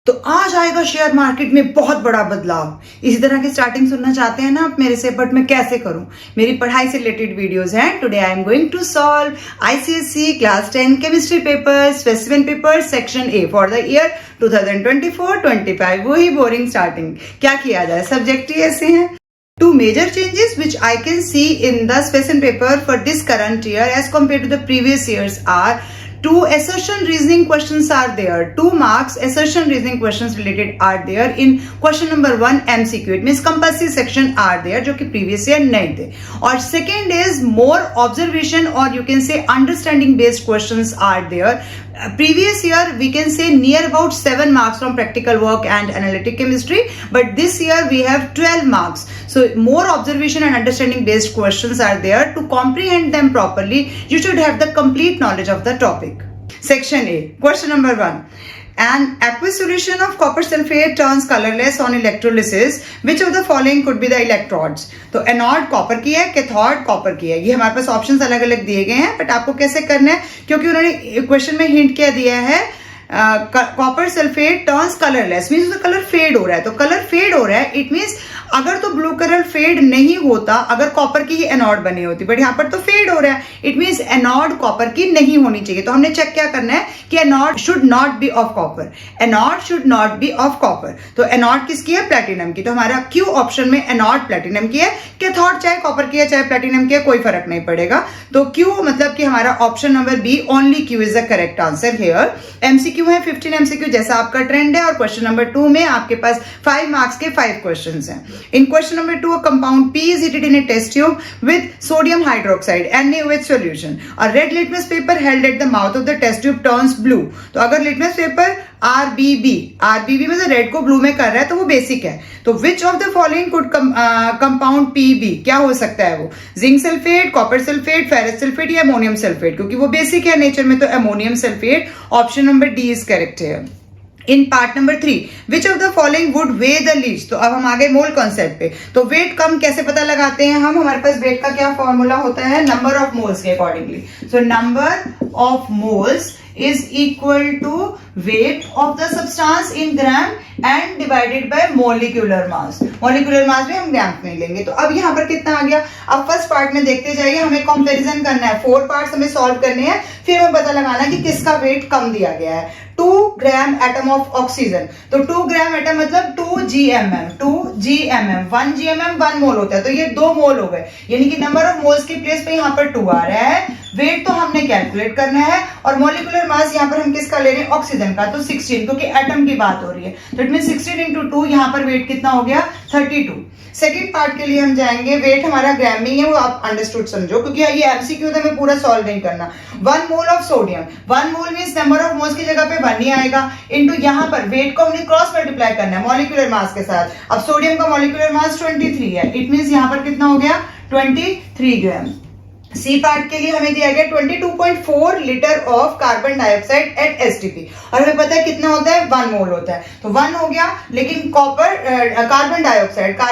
तो आज आएगा शेयर मार्केट में बहुत बड़ा बदलाव। इसी तरह की स्टार्टिंग सुनना चाहते हैं ना आप मेरे से, बट मैं कैसे करूं? मेरी पढ़ाई से रिलेटेड वीडियोस हैं। Today I am going to solve ICSE class 10 chemistry paper specimen paper section A for the year 2024-25। वही बोरिंग स्टार्टिंग, क्या किया जाए, सब्जेक्ट ही ऐसे हैं। Two major changes which I can see in the specimen paper for this current year as compared to the previous years are: two assertion reasoning questions are there. 2 marks assertion reasoning questions related are there in question number 1 MCQ. It means compulsory section are there जो कि previous year नहीं थे. और second is more observation or you can say understanding based questions are there. Previous year we can say near about 7 marks from practical work and analytic chemistry, but this year we have 12 marks. So more observation and understanding based questions are there. To comprehend them properly, you should have the complete knowledge of the topic. Section A, question number 1. An aqueous solution of copper sulfate turns colorless on electrolysis. Which of the following could be the electrodes? तो anode copper की है, cathode copper की है। ये हमारे पास options अलग अलग दिए गए हैं, बट आपको कैसे करना है, क्योंकि उन्होंने क्वेश्चन में हिंट क्या दिया है, copper sulphate turns colourless, means उसका कलर फेड हो रहा है। तो कलर फेड हो रहा है, इट मीन्स अगर तो ब्लू कलर फेड नहीं होता अगर कॉपर की ही एनोड बनी होती, बट यहाँ पर तो फेड हो रहा है, इट मीन्स एनोड कॉपर की नहीं होनी चाहिए। तो हमने चेक क्या करना है कि anode should not be of copper, anode should not be of copper. तो एनोड किसकी है? प्लेटिनम की। तो हमारा क्यू ऑप्शन में एनोड प्लेटिनम की है, कैथोड चाहे कॉपर की है चाहे प्लेटिनम की है, कोई फर्क नहीं पड़ेगा। तो क्यू मतलब कि हमारा option number B only Q is the correct answer here. MCQ है 15 एमसीक्यू जैसा आपका ट्रेंड है, और क्वेश्चन नंबर 2 में आपके पास 5 मार्क्स के 5 क्वेश्चंस हैं। In question number 2, a compound P is heated in a test tube with sodium hydroxide NaOH solution. A red litmus paper held at the mouth of the test tube turns blue. तो अगर litmus paper RBB में से red को blue में कर रहा है तो वो बेसिक है। तो which of the following could compound PB, क्या हो सकता है वो? Zinc sulphate, copper sulphate, ferrous sulphate या अमोनियम सल्फेट? क्योंकि वो बेसिक है नेचर में, तो ammonium sulphate option number D is correct है। In part number 3, which of the following would weigh the least? तो अब हम आगे मोल कॉन्सेप्ट पे। तो वेट कम कैसे पता लगाते हैं हम? हमारे पास वेट का क्या फॉर्मूला होता है? नंबर ऑफ मोल्स के accordingly. So number of moles is equal to weight of the substance in gram and divided by molecular mass. molecular mass में हम ग्राम में लेंगे। तो अब यहाँ पर कितना आ गया? अब फर्स्ट पार्ट में देखते जाइए, हमें कंपैरिजन करना है, 4 पार्ट्स हमें सॉल्व करने हैं, फिर हमें पता लगाना है कि किसका वेट कम दिया गया है। 2 ग्राम एटम ऑफ ऑक्सीजन, तो 2 ग्राम एटम मतलब 2 GMM, 1 GMM 1 मोल होता है, तो ये 2 मोल हो गए, यानी कि नंबर ऑफ मोल्स की प्लेस पे यहाँ पर 2 आ रहा है। वेट तो हमने कैलकुलेट करना है, और मोलिकुलर मास यहाँ पर हम किसका ले रहे हैं? ऑक्सीजन का, तो 16, क्योंकि एटम की बात हो रही है, तो इट मीन 16 into 2, यहाँ पर वेट कितना हो गया? 32। सेकेंड पार्ट के लिए हम जाएंगे, वेट हमारा ग्राम में ही है, वो आप अंडरस्टूड समझो, क्योंकि ये एमसीक्यू था, हमें पूरा सॉल्व नहीं करना। 1 mole of sodium, 1 mole means number of moles की जगह पे 1 ही आएगा, इनटू यहाँ पर वेट को हमने क्रॉस मल्टीप्लाई करना है मॉलिक्यूलर मास के साथ। अब सोडियम का मॉलिक्यूलर मास 23 है, इट मींस यहाँ पर कितना हो गया? 23 ग्राम। सी पार्ट के लिए हमें दिया गया 22.4 litre of carbon dioxide eight STP, और हमें पता है कितना होता है? 1 मोल होता है, तो 1 हो गया। लेकिन कार्बन डाइऑक्साइड का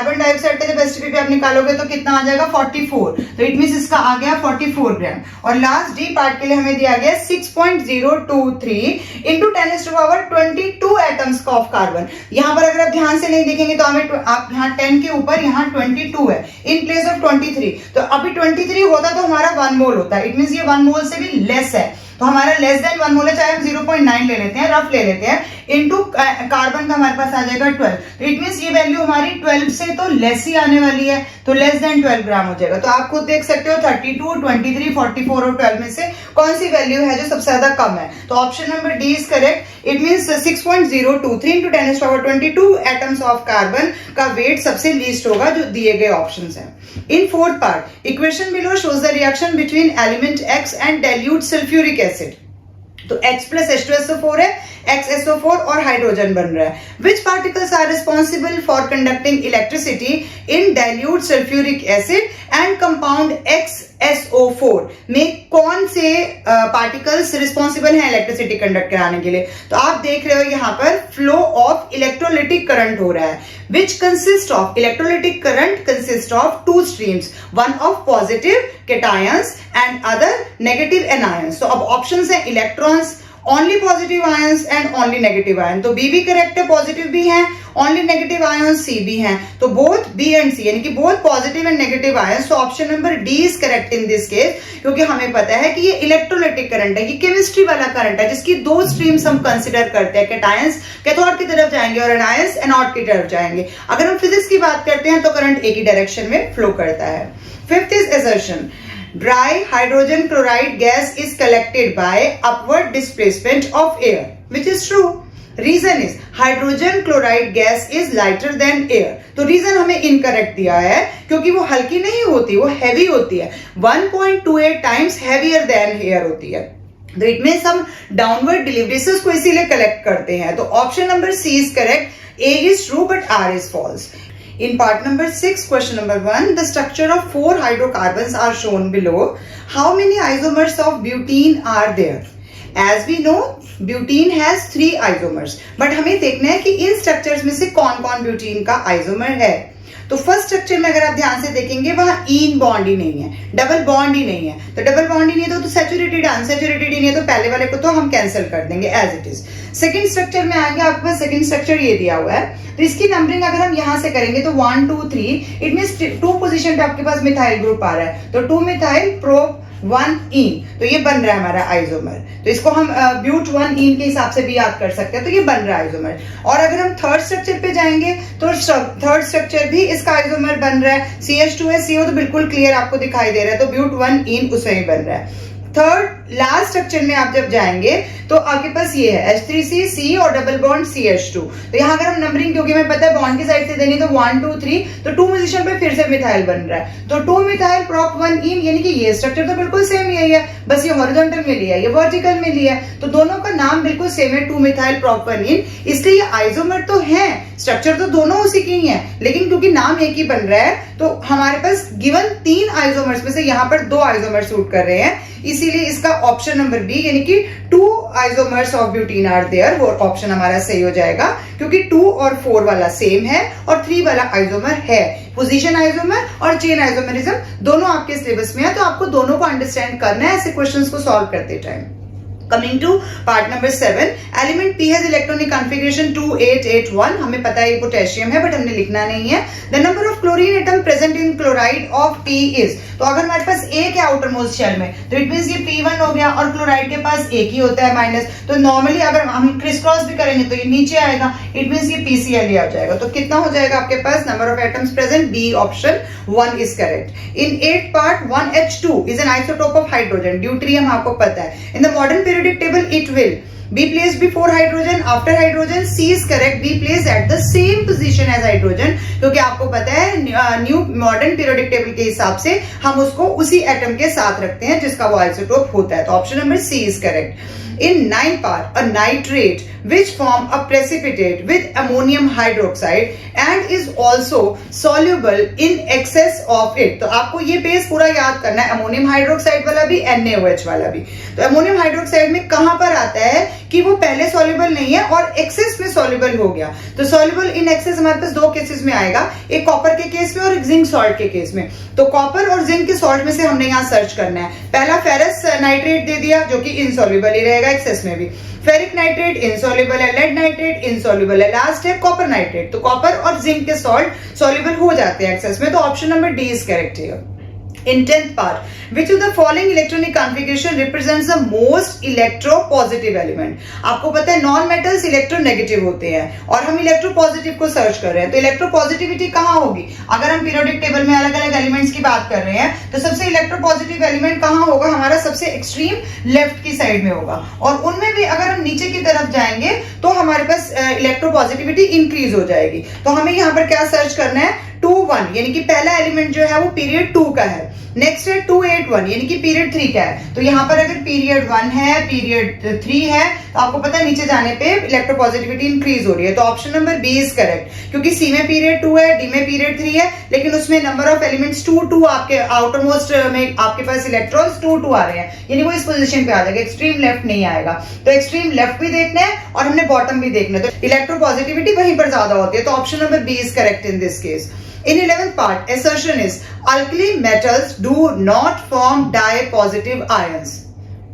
जब एसटीपी पे आप निकालोगे तो कितना आ जाएगा? 44, तो इट मींस इसका आ गया 44 ग्राम। और लास्ट डी पार्ट के लिए हमें दिया गया 6.023 इंटू 10⁻22 एटम्स ऑफ कार्बन। यहाँ पर अगर आप ध्यान से नहीं देखेंगे तो हमें आप यहाँ 10 के ऊपर यहाँ 22 है इन प्लेस ऑफ 23, तो अभी 23 होता तो हमारा 1 मोल होता है, इट मींस ये 1 मोल से भी लेस है, तो हमारा लेस देन 1 मोल है, चाहे हम 0.9 ले लेते हैं, रफ ले लेते हैं, इनटू कार्बन का हमारे पास आ जाएगा 12, तो इट मींस ये वैल्यू हमारी 12 से तो लेस ही आने वाली है, तो लेस देन 12 ग्राम हो जाएगा। तो आप खुद देख सकते हो 32, 23, 44 और 12 में से कौन सी वैल्यू है जो सबसे ज्यादा कम है? तो option number D is correct. It means 6.023 into 10⁻22 atoms of carbon का वेट सबसे लीस्ट होगा जो दिए गए ऑप्शंस हैं। In fourth part, equation below shows the reaction between element X and dilute sulfuric acid. तो X plus H2SO4 है, XSO4 और हाइड्रोजन बन रहा है। Which particles are responsible for conducting electricity in dilute sulfuric acid and compound XSO4 में कौन से particles responsible हैं इलेक्ट्रिसिटी कंडक्ट कराने के लिए? तो आप देख रहे हो यहाँ पर फ्लो ऑफ इलेक्ट्रोलिटिक करंट हो रहा है, which consist of electrolytic current consist of 2 streams, one of positive cations and other negative anions. तो अब ऑप्शंस हैं electrons, only positive ions and only negative ion, तो बी भी करेक्ट है, positive भी है, ओनली नेगेटिव आयन सी भी हैं, तो बोथ बी एंड सी यानी कि both positive and negative ion. So option number D is correct in this case, क्योंकि हमें पता है कि ये इलेक्ट्रोलाइटिक करंट है, ये केमिस्ट्री वाला करंट है जिसकी दो स्ट्रीम्स हम कंसिडर करते हैं, कैटायंस कैथोड की तरफ जाएंगे और एनायंस एनोड की तरफ जाएंगे। अगर हम फिजिक्स की बात करते हैं तो करंट एक ही डायरेक्शन में फ्लो करता है। Fifth is assertion, dry hydrogen chloride gas is collected by upward displacement of air, which is true. Reason is hydrogen chloride gas is lighter than air. तो रीजन हमें इनकरेक्ट दिया है क्योंकि वो हल्की नहीं होती, वो हैवी होती है, 1.28 टाइम्स हैवियर देन एयर होती है। तो इट मींस हम डाउनवर्ड डिलीवरीज को इसीलिए कलेक्ट करते हैं। तो option number C is correct, A is true but R is false. In part number 6, question number 1, the structure of 4 hydrocarbons are shown below. How many isomers of butene are there? As we know, butene has 3 isomers. But हमें देखना है कि इन structures में से कौन कौन butene का isomer है। तो फर्स्ट स्ट्रक्चर में अगर आप ध्यान से देखेंगे वहां इन बॉन्ड ही नहीं है, डबल बॉन्ड ही नहीं है। तो डबल बॉन्ड ही नहीं है तो सैचुरेटेड अनसैचुरेटेड ही नहीं है, तो पहले वाले को तो हम कैंसिल कर देंगे as it is. Second structure में आएंगे, आपके पास सेकंड स्ट्रक्चर ये दिया हुआ है, तो इसकी नंबरिंग अगर हम यहां से करेंगे तो 1 2 3, इट मींस 2 पोजीशन पे आपके पास मिथाइल ग्रुप आ रहा है, तो 2 मिथाइल प्रोप 1 इन, तो ये बन रहा है हमारा आइसोमर। तो इसको हम ब्यूट 1 इन के हिसाब से भी याद कर सकते हैं, तो ये बन रहा है आइसोमर। और अगर हम थर्ड स्ट्रक्चर पे जाएंगे तो थर्ड स्ट्रक्चर भी इसका आइसोमर बन रहा है, CH2SCO, तो बिल्कुल क्लियर आपको दिखाई दे रहा है, तो ब्यूट 1 इन उसमें ही बन रहा है। थर्ड लास्ट स्ट्रक्चर में आप जब जाएंगे तो आपके पास ये है H3C और डबल बॉन्ड CH2। तो यहाँ अगर हम नंबरिंग, क्योंकि हमें पता है बॉन्ड की साइड से देनी, तो 1 2 3, तो 2 पोजीशन पे फिर से मिथाइल बन रहा है, तो 2 मिथाइल प्रोप 1 इन, यानी कि ये स्ट्रक्चर तो बिल्कुल सेम यही है, बस ये हॉरिजॉन्टल में लिया है, ये वर्टिकल में लिया है, तो दोनों का नाम बिल्कुल सेम है, 2 मिथाइल प्रोप 1 इन। इसलिए ये आइसोमर तो है, स्ट्रक्चर तो दोनों उसी की ही है, लेकिन क्योंकि नाम एक ही बन रहा है तो हमारे पास गिवन 3 आइसोमर्स में से यहाँ पर 2 आइसोमर सूट कर रहे हैं, इसीलिए इसका ऑप्शन नंबर बी यानी कि 2 isomers of butene are there, वो ऑप्शन हमारा सही हो जाएगा, क्योंकि 2 और 4 वाला सेम है और 3 वाला आइसोमर है। पोजीशन आइसोमर और चेन आइसोमरिज्म दोनों आपके सिलेबस में है, तो आपको दोनों को अंडरस्टैंड करना है ऐसे क्वेश्चंस को सॉल्व करते time. Coming to part number 7, element P has electronic configuration 2881, हमें पता है ये पोटेशियम है बट हमने लिखना नहीं है। The number of chlorine atom present in chloride of P is, तो अगर हमारे पास एक है आउटर मोस्ट शेल में तो इट मींस ये P1 हो गया, और क्लोराइड के पास एक ही होता है माइनस, तो नॉर्मली अगर हम क्रिस क्रॉस भी करेंगे तो ये नीचे आएगा, इट मींस ये PCl ही आ जाएगा। तो कितना हो जाएगा आपके पास number of atoms present, B option 1 is correct. In 8th part 1H2 is an isotope of hydrogen, deuterium आपको पता है। In the modern periodic table it will be placed before hydrogen, after hydrogen, C is correct, be placed at the same position as hydrogen, क्योंकि आपको पता है new modern periodic table के हिसाब से हम उसको उसी एटम के साथ रखते हैं जिसका वो आइसोटोप होता है, तो option number C is correct. In 9th part, a nitrate which form a precipitate with ammonium hydroxide and is also soluble in excess of it, तो आपको ये बेस पूरा याद करना है, अमोनियम हाइड्रोक्साइड वाला भी NaOH वाला भी। तो अमोनियम हाइड्रोक्साइड में कहां पर आता है कि वो पहले सॉल्युबल नहीं है और एक्सेस में सॉल्युबल हो गया, तो सॉल्युबल इन एक्सेस हमारे पास 2 केसेस में आएगा, एक कॉपर के केस में और एक जिंक सॉल्ट के केस में। तो कॉपर और जिंक के सॉल्ट में से हमने यहाँ सर्च करना है, पहला फेरस नाइट्रेट दे दिया जो कि इनसॉल्युबल ही रहेगा एक्सेस में भी, फेरिक नाइट्रेट इनसॉल्युबल है, लेड नाइट्रेट इनसॉल्युबल है, लास्ट है कॉपर नाइट्रेट, तो कॉपर और जिंक के सॉल्ट सॉल्युबल हो जाते हैं एक्सेस में, तो option number D is correct here. In 10th part, which of the following electronic configuration represents the most electropositive element? आपको पता है नॉन मेटल्स इलेक्ट्रोनेगेटिव होते हैं और हम इलेक्ट्रोपॉजिटिव को सर्च कर रहे हैं, तो इलेक्ट्रोपॉजिटिविटी कहाँ होगी? अगर हम पीरियोडिक टेबल में अलग अलग एलिमेंट्स की बात कर रहे हैं तो सबसे इलेक्ट्रोपॉजिटिव एलिमेंट कहाँ होगा? हमारा सबसे एक्सट्रीम लेफ्ट की साइड में होगा, और उनमें भी अगर हम नीचे की तरफ जाएंगे तो हमारे पास इलेक्ट्रोपॉजिटिविटी इंक्रीज हो जाएगी। तो हमें यहाँ पर क्या सर्च करना है? 2-1 यानी कि पहला एलिमेंट जो है वो पीरियड 2 का है, नेक्स्ट है 2-8-1 यानी कि पीरियड 3 का है, तो यहाँ पर अगर पीरियड 1 है, पीरियड 3 है, तो आपको पता है नीचे जाने पे इलेक्ट्रोपॉजिटिविटी इंक्रीज हो रही है, तो option number B is correct, क्योंकि सी में पीरियड 2 है, डी में पीरियड 3 है, लेकिन उसमें नंबर ऑफ एलिमेंट्स 2 आपके आउटर मोस्ट में आपके पास इलेक्ट्रॉन्स 2 आ रहे हैं, यानी वो इस पोजीशन पे आ जाएगा, एक्सट्रीम लेफ्ट नहीं आएगा, तो एक्सट्रीम लेफ्ट भी देखना है और हमने बॉटम भी देखना है, तो इलेक्ट्रोपॉजिटिविटी वहीं पर ज्यादा होती है, तो option number B is correct in this case. In 11th part, assertion is alkali metals do not form di-positive ions.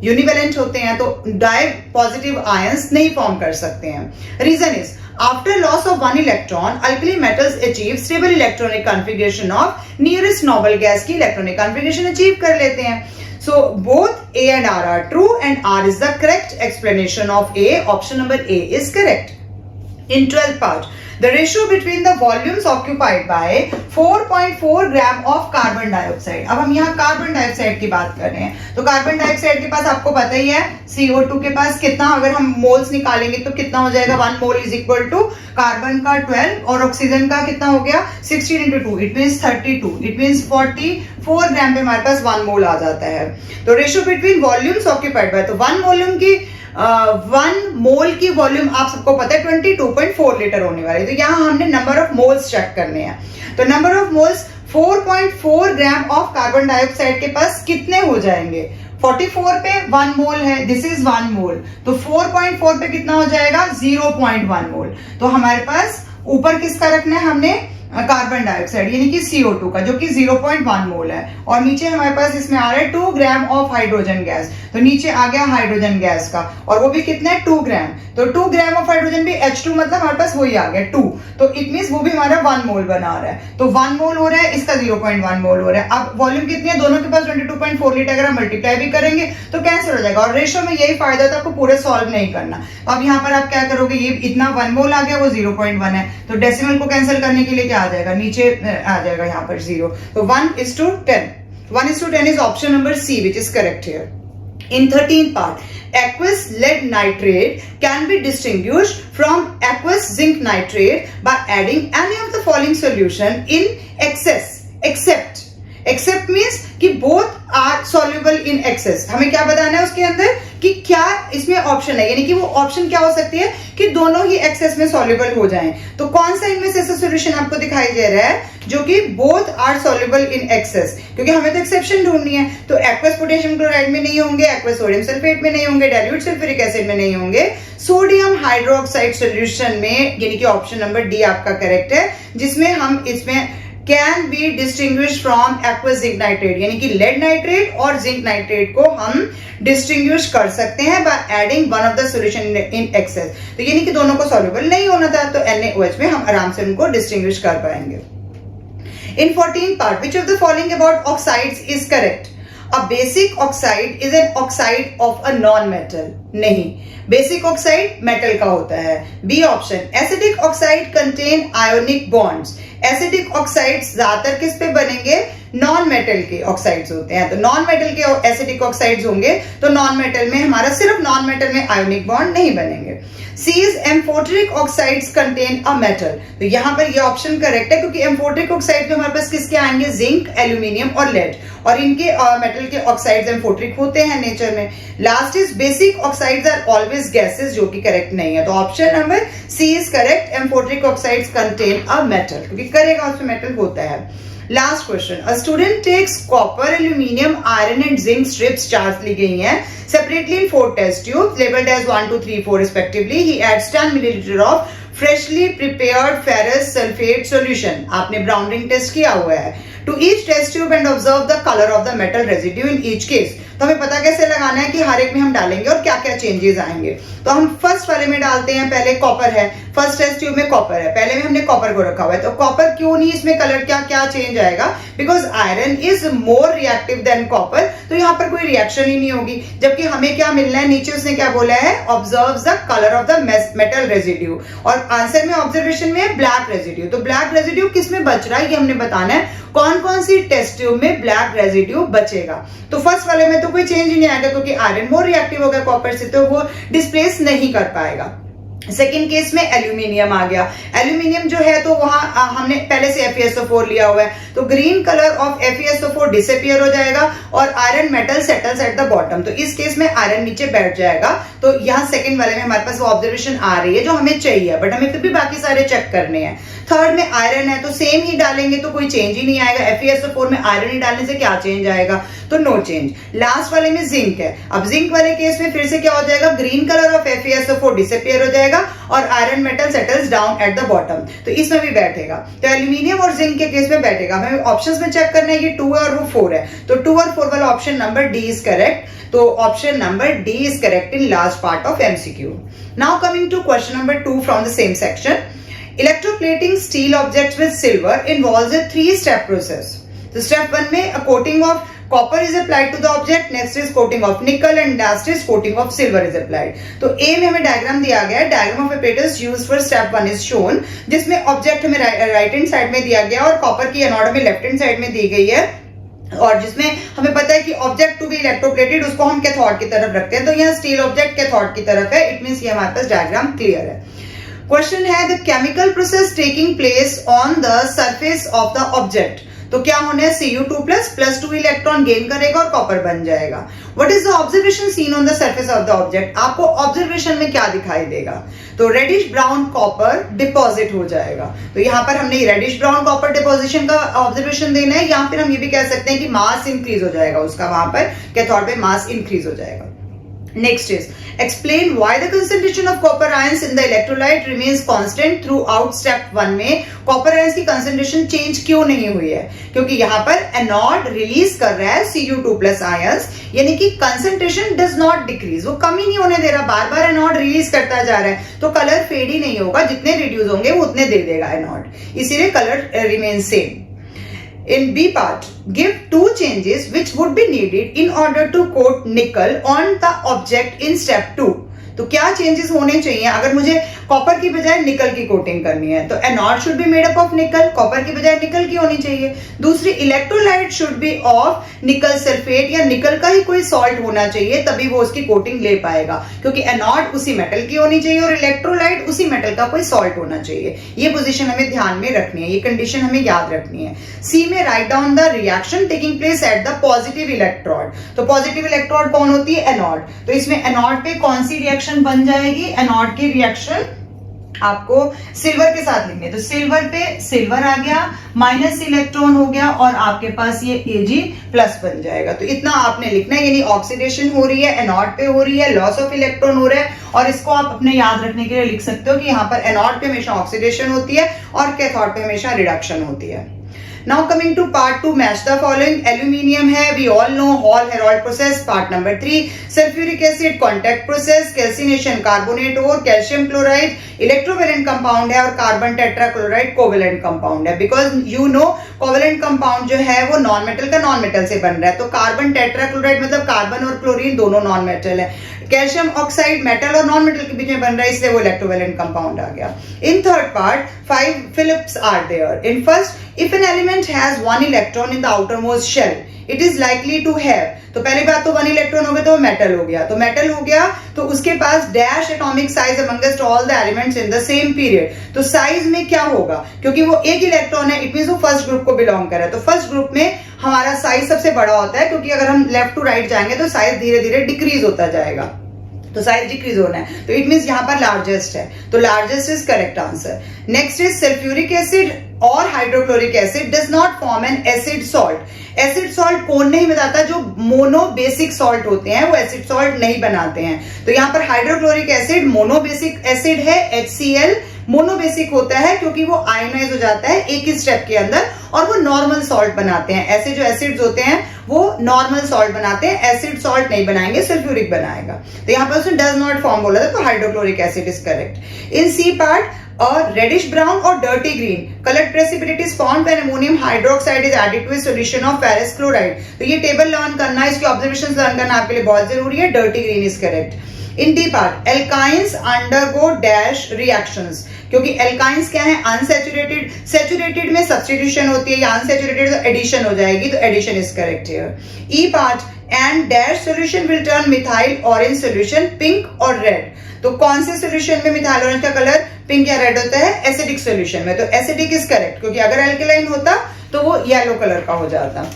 Univalent होते हैं, तो डाई पॉजिटिव आयंस नहीं फॉर्म कर सकते हैं। Reason is after loss of one electron alkali metals achieve stable electronic configuration of nearest noble gas की electronic configuration achieve कर लेते हैं। So both A and R are true and R is the correct explanation of A. Option number A is correct. In 12th part, the ratio between the volumes occupied by 4.4 gram of carbon dioxide. अब हम यहाँ carbon dioxide की बात कर रहे हैं, तो carbon dioxide के पास आपको पता ही है CO2 के पास कितना, अगर हम मोल्स निकालेंगे तो कितना हो जाएगा, 1 mole is equal to carbon का 12 और ऑक्सीजन का कितना हो गया 16 into 2, it means 32, it means 44 ग्राम पे हमारे पास 1 मोल आ जाता है। तो ratio between volumes occupied by, तो 1 मोल की वॉल्यूम आप सबको पता है 22.4 लीटर होने वाली, तो यहाँ हमने नंबर ऑफ मोल्स चेक करने हैं। तो number of moles 4.4 gram of carbon dioxide के पास कितने हो जाएंगे, 44 पे 1 मोल है, दिस इज 1 मोल, तो 4.4 पे कितना हो जाएगा 0.1 मोल। तो हमारे पास ऊपर किसका रखना है हमने, कार्बन डाइऑक्साइड यानी कि CO2 का, जो कि 0.1 मोल है, और नीचे हमारे पास इसमें आ रहा है 2 ग्राम ऑफ हाइड्रोजन गैस, तो नीचे आ गया हाइड्रोजन गैस का, और वो भी कितना है 2 ग्राम, तो 2 ग्राम ऑफ हाइड्रोजन भी H2 मतलब हमारे पास वही आ गया 2, तो इट मींस वो भी हमारा 1 मोल बना रहा है, तो 1 मोल हो रहा है, इसका 0.1 मोल हो रहा है। अब वॉल्यूम कितनी है, दोनों के पास 22.4 लीटर, अगर हम मल्टीप्लाई भी करेंगे तो कैंसिल हो जाएगा, और रेशियो में यही फायदा था, आपको पूरे सॉल्व नहीं करना। अब यहाँ पर आप क्या करोगे, ये इतना 1 मोल आ गया, वो 0.1 है, तो डेसिमल को कैंसिल करने के लिए क्या आ जाएगा, नीचे आ जाएगा यहाँ पर 0, तो 1:10, 1:10 is option number C, which is correct here. In 13th part, aqueous lead nitrate can be distinguished from aqueous zinc nitrate by adding any of the following solution in excess, except means कि both are soluble in excess। हमें क्या बताना है उसके अंदर कि क्या इसमें ऑप्शन है, यानी कि वो ऑप्शन क्या हो सकती है कि दोनों ही एक्सेस में सॉल्युबल हो जाएं। तो कौन सा इनमें से ऐसा सॉल्यूशन आपको दिखाई दे रहा है जो कि both are soluble in excess, क्योंकि हमें तो एक्सेप्शन ढूंढनी है। तो एक्वस पोटेशियम क्लोराइड में नहीं होंगे, एक्वस सोडियम सल्फेट में नहीं होंगे, डाइल्यूट सल्फ्यूरिक एसिड में नहीं होंगे, सोडियम हाइड्रोक्साइड सॉल्यूशन में, यानी कि ऑप्शन नंबर डी आपका करेक्ट है, जिसमें हम इसमें can be distinguish from aqueous zinc nitrate, यानी कि लेड नाइट्रेट और जिंक नाइट्रेट को हम डिस्टिंग्विश कर सकते हैं by adding one of the solution in excess. तो यानी कि दोनों को सॉल्युबल नहीं होना था, तो NaOH में हम आराम से उनको डिस्टिंग्विश कर पाएंगे। In 14th part, which of the following about oxides is correct? A basic oxide is an oxide of a non-metal. नहीं, बेसिक ऑक्साइड मेटल का होता है। B option, acidic oxide contain ionic bonds. Acidic oxides ज्यादातर किस पे बनेंगे, non metal के oxides होते हैं, तो नॉन मेटल के एसिडिक ऑक्साइड्स होंगे, तो नॉन मेटल में हमारा सिर्फ नॉन मेटल में आयोनिक बॉन्ड नहीं बनेंगे। C is amphoteric oxides contain a metal, तो यहां पर ये ऑप्शन करेक्ट है, क्योंकि एम्फोटेरिक ऑक्साइड में हमारे पास किसके आएंगे, जिंक, एल्यूमिनियम और लेड, और इनके मेटल के ऑक्साइड्स एम्फोटेरिक होते हैं नेचर में। Last is basic oxides are always gases, जो कि करेक्ट नहीं है, तो option number C is correct, amphoteric oxides contain a metal, क्योंकि करेगा उसमें मेटल होता है। Last question, a student takes copper, aluminium, iron and zinc strips charge ली गई हैं separately in 4 test tubes labeled as 1, 2, 3, 4 respectively. He adds 10 milliliter of freshly prepared ferrous sulfate solution. आपने brown ring test किया हुआ है, to each test tube and observe the color of the metal residue in each case. तो हमें पता कैसे लगाना है कि हर एक में हम डालेंगे और क्या क्या चेंजेस आएंगे। तो हम फर्स्ट वाले में डालते हैं, पहले कॉपर है, फर्स्ट टेस्ट ट्यूब में कॉपर है, पहले में हमने कॉपर को रखा हुआ है, तो कॉपर क्यों नहीं, इसमें कलर क्या क्या चेंज आएगा, because iron is more reactive than copper, तो यहाँ पर कोई रिएक्शन ही नहीं होगी। जबकि हमें क्या मिलना है, नीचे उसने क्या बोला है, observe the colour of the metal residue, और आंसर में ऑब्जर्वेशन में ब्लैक रेजिड्यू, तो ब्लैक रेजिड्यू किस में बच रहा है ये हमने बताना है, कौन कौन सी टेस्ट ट्यूब में ब्लैक रेजिड्यू बचेगा। तो फर्स्ट वाले में तो कोई चेंज ही नहीं आएगा, क्योंकि आयरन मोर रिएक्टिव होगा कॉपर से, तो वो डिस्प्लेस नहीं कर पाएगा। सेकेंड केस में एल्यूमिनियम आ गया, एल्यूमिनियम जो है तो वहां हमने पहले से FeSO4 लिया हुआ है, तो green colour of FeSO4 disappear हो जाएगा और iron metal settles at the bottom, तो इस केस में आयरन नीचे बैठ जाएगा। तो यहाँ सेकंड वाले में हमारे पास वो ऑब्जर्वेशन आ रही है जो हमें चाहिए, बट हमें फिर भी बाकी सारे चेक करने हैं। थर्ड में आयरन है, तो सेम ही डालेंगे तो कोई चेंज ही नहीं आएगा, FeSO4 में आयरन ही डालने से क्या चेंज आएगा, तो नो चेंज। लास्ट वाले में जिंक है, अब जिंक वाले केस में फिर से क्या हो जाएगा, green colour of FeSO4 disappear हो जाएगा बैठेगा और iron metal settles down at the bottom, तो इसमें भी बैठेगा। तो एल्यूमिनियम और जिंक के केस में बैठेगा। हमें ऑप्शंस में चेक करना है कि 2 है और वो 4 है, तो 2 और 4 वाला option number D is correct. तो option number D is correct in last part of MCQ. Now coming to question number 2 from the same section. Electroplating steel objects with silver involves a 3-step process. So step 1 में a coating of copper is applied to the object, next is coating of nickel and last is coating of silver is applied. तो A में हमें diagram दिया गया है, diagram of apparatus used for step 1 is shown, जिसमें object हमें right hand side में दिया गया और कॉपर की एनोड हमें लेफ्ट हैंड साइड में दी गई है, और जिसमें हमें पता है कि ऑब्जेक्ट टू बी इलेक्ट्रोप्लेटेड उसको हम कैथोड की तरफ रखते हैं, तो यहाँ स्टील ऑब्जेक्ट कैथोड की तरफ है। इट मींस ये हमारे पास डायग्राम क्लियर है। क्वेश्चन है the chemical process taking place on the surface of the object, तो क्या होने Cu2 प्लस 2 इलेक्ट्रॉन गेन करेगा और कॉपर बन जाएगा। What is the observation seen on the surface of the object, आपको ऑब्जर्वेशन में क्या दिखाई देगा, तो रेडिश ब्राउन कॉपर डिपॉजिट हो जाएगा। तो यहाँ पर हमने रेडिश ब्राउन कॉपर डिपोजिशन का ऑब्जर्वेशन देना है, या फिर हम ये भी कह सकते हैं कि मास इंक्रीज हो जाएगा उसका, वहां पर कैथोड पे मास इंक्रीज हो जाएगा। Next is explain why the concentration of copper ions in the electrolyte remains constant throughout step 1 में copper ions की concentration change क्यों नहीं हुई है, क्योंकि यहाँ पर एनोड रिलीज कर रहा है Cu2+ ions, यानी कि concentration does not decrease, वो कम ही नहीं होने दे रहा, बार बार एनोड रिलीज करता जा रहा है, तो कलर फेड ही नहीं होगा, जितने रिड्यूस होंगे वो उतने दे देगा एनोड, इसीलिए colour remain same. In B part, give 2 changes which would be needed in order to coat nickel on the object in step 2. तो क्या चेंजेस होने चाहिए अगर मुझे कॉपर की बजाय निकल की कोटिंग करनी है, तो anode should be made up of निकल, कॉपर की बजाय निकल की होनी चाहिए। दूसरी, इलेक्ट्रोलाइट शुड बी ऑफ निकल सल्फेट या निकल का ही कोई सॉल्ट होना चाहिए, तभी वो उसकी कोटिंग ले पाएगा, क्योंकि एनोड उसी मेटल की होनी चाहिए और इलेक्ट्रोलाइट उसी मेटल का कोई सॉल्ट होना चाहिए। ये पोजीशन हमें ध्यान में रखनी है, ये कंडीशन हमें याद रखनी है। सी में write down the reaction taking place at the positive electrode, तो पॉजिटिव इलेक्ट्रोड कौन होती है, एनोड, तो इसमें एनोड पे कौन सी रिएक्शन बन जाएगी, एनोड की रिएक्शन आपको सिल्वर के साथ लिखनी है, तो सिल्वर पे सिल्वर आ गया, माइनस इलेक्ट्रॉन हो गया और आपके पास ये Ag+ बन जाएगा। तो इतना आपने लिखना है, यानी ऑक्सीडेशन हो रही है, एनोड पे हो रही है, लॉस ऑफ इलेक्ट्रॉन हो रहा है, और इसको आप अपने याद रखने के लिए लिख सकते हो कि यहाँ पर एनोड पे हमेशा ऑक्सीडेशन होती है और कैथोड पे हमेशा रिडक्शन होती है। Now coming to part 2, match the following. Aluminium है, we all know, Hall-Heroult process. Part number 3, sulfuric acid contact process, calcination carbonate और calcium chloride electrovalent compound है और carbon tetrachloride covalent compound है, because you know covalent compound जो है वो non metal का non metal से बन रहा है, तो कार्बन टेट्राक्लोराइड मतलब कार्बन और क्लोरीन दोनों नॉन मेटल है, कैल्शियम ऑक्साइड मेटल और नॉन मेटल के बीच में बन रहा है, इसलिए वो इलेक्ट्रोवेलेंट कंपाउंड आ गया। In third part 5 Phillips are there. In first, if an element has 1 electron in the outermost shell it is likely to have, तो पहली बात तो 1 इलेक्ट्रॉन हो गया तो मेटल हो गया, तो मेटल हो गया तो उसके पास dash atomic size amongst all the elements in the same period, तो साइज में क्या होगा, क्योंकि वो एक इलेक्ट्रॉन है, इट मींस वो फर्स्ट ग्रुप को बिलोंग कर रहा है, तो फर्स्ट ग्रुप में हमारा साइज सबसे बड़ा होता है, क्योंकि अगर हम लेफ्ट टू राइट जाएंगे तो साइज धीरे धीरे डिक्रीज होता जाएगा, तो साइज डिक्रीज होना है, तो इट मींस यहां पर लार्जेस्ट है, तो largest is correct answer. Next is sulphuric acid और hydrochloric acid does not form an acid salt. Acid salt कौन नहीं बनाता, जो मोनो बेसिक सॉल्ट होते हैं वो एसिड सॉल्ट नहीं बनाते हैं, तो यहाँ पर hydrochloric acid mono basic acid है, HCl मोनोबेसिक होता है क्योंकि वो आयोनाइज हो जाता है एक ही स्टेप के अंदर, और वो नॉर्मल सॉल्ट बनाते हैं। ऐसे जो एसिड्स होते हैं वो नॉर्मल सॉल्ट बनाते हैं, एसिड सॉल्ट नहीं बनाएंगे, सल्फ्यूरिक बनाएगा, तो यहाँ पर उसने डज नॉट फॉर्म बोला था, तो hydrochloric acid is correct. In C part, और रेडिश ब्राउन और dirty green coloured precipitate is formed when ammonium hydroxide is added to a solution of ferrous chloride. तो ये टेबल लर्न करना, इसकी observations learn करना आपके लिए बहुत जरूरी है। Dirty green is correct. In D part, alkynes undergo dash reactions, क्योंकि एल्काइंस क्या है, अनसैचुरेटेड, सैचुरेटेड में सब्स्टिट्यूशन होती है, या अनसैचुरेटेड तो एडिशन हो जाएगी, तो addition is correct here. E part, and dash solution will turn methyl orange solution pink और रेड, तो कौन से सॉल्यूशन में मिथाइल ऑरेंज का कलर पिंक या रेड होता है, एसिडिक सॉल्यूशन में, तो एसिडिक इज करेक्ट, क्योंकि अगर अल्कलाइन होता तो वो येलो कलर का हो जाता।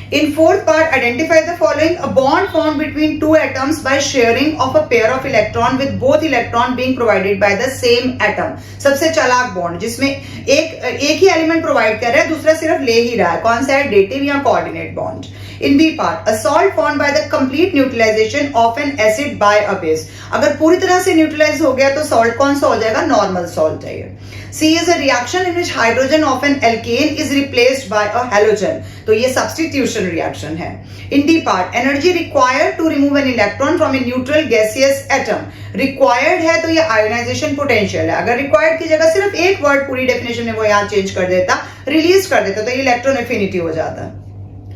In fourth part, identify the following: a bond formed between two atoms by sharing of a pair of electron with both electron being provided by the same atom। सबसे चालाक bond जिसमें एक ही element provide कर रहा है, दूसरा सिर्फ ले ही रहा है, कौन सा है, डेटिव या coordinate bond. In B part, a salt formed by the complete neutralization of an acid by a base. अगर पूरी तरह से न्यूट्रलाइज हो गया तो सॉल्ट कौन सा हो जाएगा? नॉर्मल सॉल्ट चाहिए। C is a reaction in which hydrogen of an alkane is replaced by a halogen. तो ये substitution reaction है। In D part, energy required to remove an electron from a neutral gaseous atom. Required है तो ये ionization potential है। अगर required की जगह सिर्फ एक word पूरी definition में वो यहाँ change कर देता, release कर देता, तो ये electron affinity हो जाता।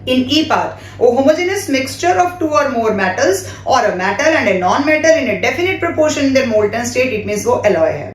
In E part, a homogeneous mixture of two or more metals or a metal and a non-metal in a definite proportion in their molten state, it means वो alloy है।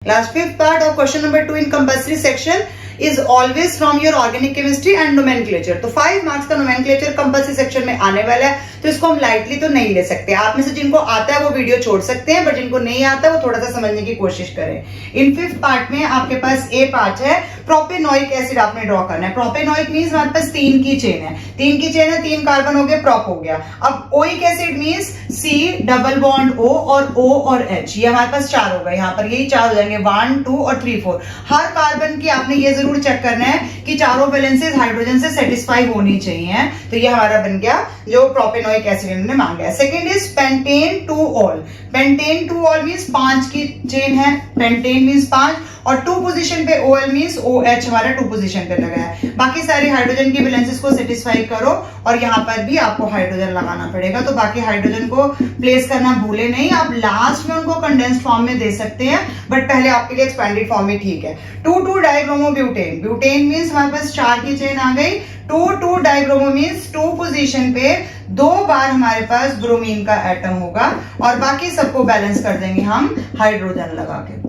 Last fifth part of question number 2 in compulsory section is always from your organic chemistry and nomenclature. तो 5 marks का nomenclature compulsory section में आने वाला है, तो इसको हम लाइटली तो नहीं ले सकते। आप में से जिनको आता है वो वीडियो छोड़ सकते हैं, बट जिनको नहीं आता वो थोड़ा सा समझने की कोशिश करें। इन 5th पार्ट में आपके पास ए पार्ट है, प्रोपेनोइक एसिड आपने ड्रॉ करना है। प्रोपेनोइक मींस हमारे पास 3 की चेन है, 3 की चेन है, 3 कार्बन हो गए, प्रोप हो गया। अब oic acid means C double bond O और O और H, ये हमारे पास 4 हो गए। यहाँ पर यही 4 हो जाएंगे, 1 2 और 3 4। हर कार्बन की आपने ये जरूर चेक करना है कि चारों वैलेंसीज हाइड्रोजन से सेटिस्फाई होनी चाहिए। तो ये हमारा बन गया जो प्रोपेनोइक एसिड इन्होंने मांगा है। Second is pentane two all. Pentane two all means 5 की चेन है, पेंटेन मींस 5 और 2 पोजीशन पे OL मींस OH हमारा 2 पोजीशन पे लगा है। बाकी सारी हाइड्रोजन की वैलेंसीज को सेटिस्फाई करो और यहाँ पर भी आपको हाइड्रोजन लगाना पड़ेगा। तो बाकी हाइड्रोजन को प्लेस करना भूले नहीं, आप लास्ट में उनको कंडेंस्ड फॉर्म में दे सकते हैं, बट पहले आपके लिए एक्सपेंडेड फॉर्म में ठीक है। 2,2 डाइब्रोमोब्यूटेन। ब्यूटेन मींस हमारे पास 4 की चेन आ गई। 2,2 डाइब्रोमो मींस 2 पोजीशन पे 2 बार हमारे पास ब्रोमीन का एटम होगा और बाकी सबको बैलेंस कर देंगे हम हाइड्रोजन लगा के।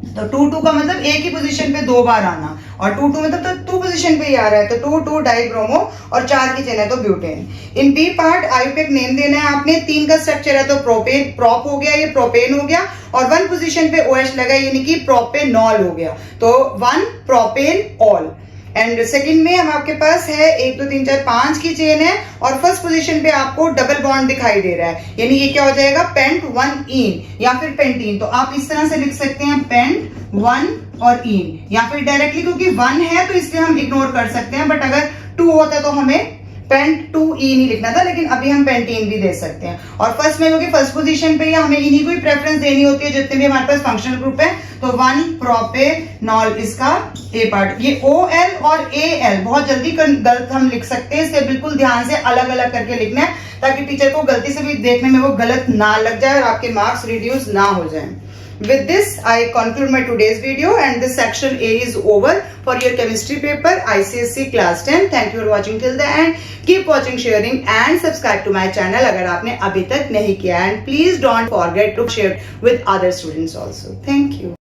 तो 2,2 का मतलब एक ही पोजीशन पे 2 बार आना और 2,2 मतलब तो 2 पोजीशन पे ही आ रहा है, तो 2,2 डाइब्रोमो और 4 की चेन है तो ब्यूटेन। इन बी पार्ट आईयूपैक नेम देना है आपने। 3 का स्ट्रक्चर है तो प्रोपेन, प्रोप हो गया, ये प्रोपेन हो गया और 1 पोजीशन पे OH लगा यानी कि प्रोपेनॉल हो गया, तो 1 प्रोपेनॉल। एंड सेकंड में हम आपके पास है 1 2 3 4 5 की चेन है और फर्स्ट पोजीशन पे आपको डबल बॉन्ड दिखाई दे रहा है, यानी ये क्या हो जाएगा? पेंट 1 इन या फिर पेंटीन। तो आप इस तरह से लिख सकते हैं पेंट 1 और इन, या फिर डायरेक्टली क्योंकि 1 है तो इसलिए हम इग्नोर कर सकते हैं, बट अगर 2 होता तो हमें पेंट 2 इन ही लिखना था, लेकिन अभी हम पेंटीन भी दे सकते हैं। और फर्स्ट में क्योंकि फर्स्ट पोजीशन पे हमें इन्हीं को ही प्रेफरेंस देनी होती है जितने भी हमारे पास फंक्शनल ग्रुप है, तो 1 प्रोपेनॉल इसका ए पार्ट। ये OL और AL बहुत जल्दी गलत हम लिख सकते हैं, इससे बिल्कुल ध्यान से अलग अलग करके लिखना है ताकि टीचर को गलती से भी देखने में वो गलत ना लग जाए और आपके मार्क्स रिड्यूस ना हो जाए। With this, I conclude my today's video and this section A is over for your chemistry paper ICSE class 10. Thank you for watching till the end. Keep watching, sharing and subscribe to my channel अगर आपने अभी तक नहीं किया, and please don't forget to share with other students also. Thank you.